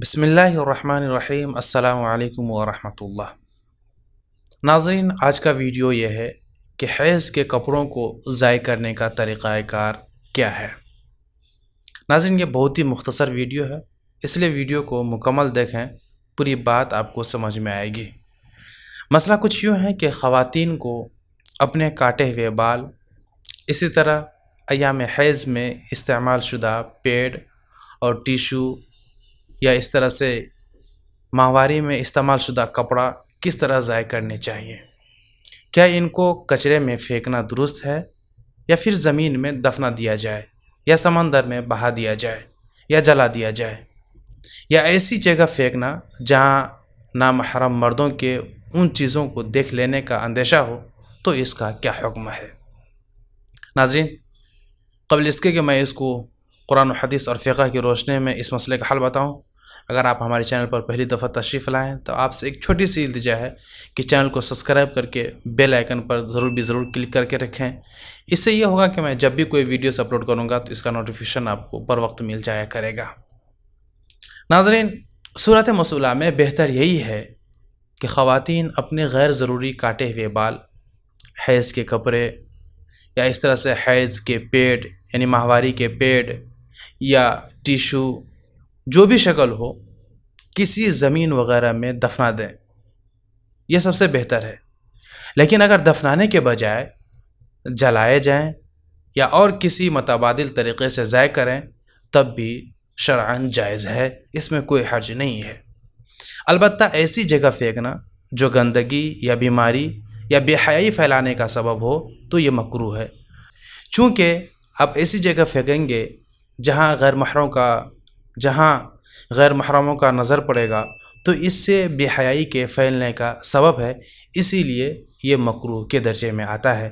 بسم اللہ الرحمن الرحیم۔ السلام علیکم ورحمۃ اللہ۔ ناظرین، آج کا ویڈیو یہ ہے کہ حیض کے کپڑوں کو ضائع کرنے کا طریقہ کار کیا ہے۔ ناظرین، یہ بہت ہی مختصر ویڈیو ہے، اس لیے ویڈیو کو مکمل دیکھیں، پوری بات آپ کو سمجھ میں آئے گی۔ مسئلہ کچھ یوں ہے کہ خواتین کو اپنے کاٹے ہوئے بال، اسی طرح ایام حیض میں استعمال شدہ پیڈ اور ٹیشو یا اس طرح سے ماہواری میں استعمال شدہ کپڑا کس طرح ضائع کرنے چاہیے۔ کیا ان کو کچرے میں پھینکنا درست ہے، یا پھر زمین میں دفنا دیا جائے، یا سمندر میں بہا دیا جائے، یا جلا دیا جائے، یا ایسی جگہ پھینکنا جہاں نامحرم مردوں کے ان چیزوں کو دیکھ لینے کا اندیشہ ہو، تو اس کا کیا حکم ہے۔ ناظرین، قبل اس کے کہ میں اس کو قرآن و حدیث اور فقہ کی روشنی میں اس مسئلے کا حل بتاؤں، اگر آپ ہمارے چینل پر پہلی دفعہ تشریف لائیں تو آپ سے ایک چھوٹی سی التجا ہے کہ چینل کو سبسکرائب کر کے بیل آئیکن پر ضرور کلک کر کے رکھیں۔ اس سے یہ ہوگا کہ میں جب بھی کوئی ویڈیوز اپلوڈ کروں گا تو اس کا نوٹیفیکیشن آپ کو بر وقت مل جایا کرے گا۔ ناظرین، صورت مسئلہ میں بہتر یہی ہے کہ خواتین اپنے غیر ضروری کاٹے ہوئے بال، حیض کے کپڑے، یا اس طرح سے حیض کے پیڈ یعنی ماہواری کے پیڈ یا ٹیشو، جو بھی شکل ہو، کسی زمین وغیرہ میں دفنا دیں۔ یہ سب سے بہتر ہے۔ لیکن اگر دفنانے کے بجائے جلائے جائیں یا اور کسی متبادل طریقے سے ضائع کریں، تب بھی شرعاً جائز ہے، اس میں کوئی حرج نہیں ہے۔ البتہ ایسی جگہ پھینکنا جو گندگی یا بیماری یا بے حیائی پھیلانے کا سبب ہو تو یہ مکروہ ہے، چونکہ آپ ایسی جگہ پھینکیں گے جہاں غیر محرموں کا نظر پڑے گا تو اس سے بے حیائی کے پھیلنے کا سبب ہے، اسی لیے یہ مکروہ کے درجے میں آتا ہے۔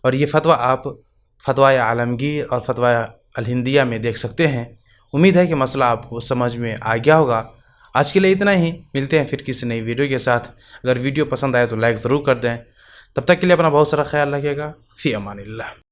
اور یہ فتویٰ آپ فتویٰ عالمگیر اور فتویٰ الہندیہ میں دیکھ سکتے ہیں۔ امید ہے کہ مسئلہ آپ کو سمجھ میں آ گیا ہوگا۔ آج کے لیے اتنا ہی، ملتے ہیں پھر کسی نئی ویڈیو کے ساتھ۔ اگر ویڈیو پسند آئے تو لائک ضرور کر دیں۔ تب تک کے لیے اپنا بہت سارا خیال رکھیے گا۔ فی امان اللہ۔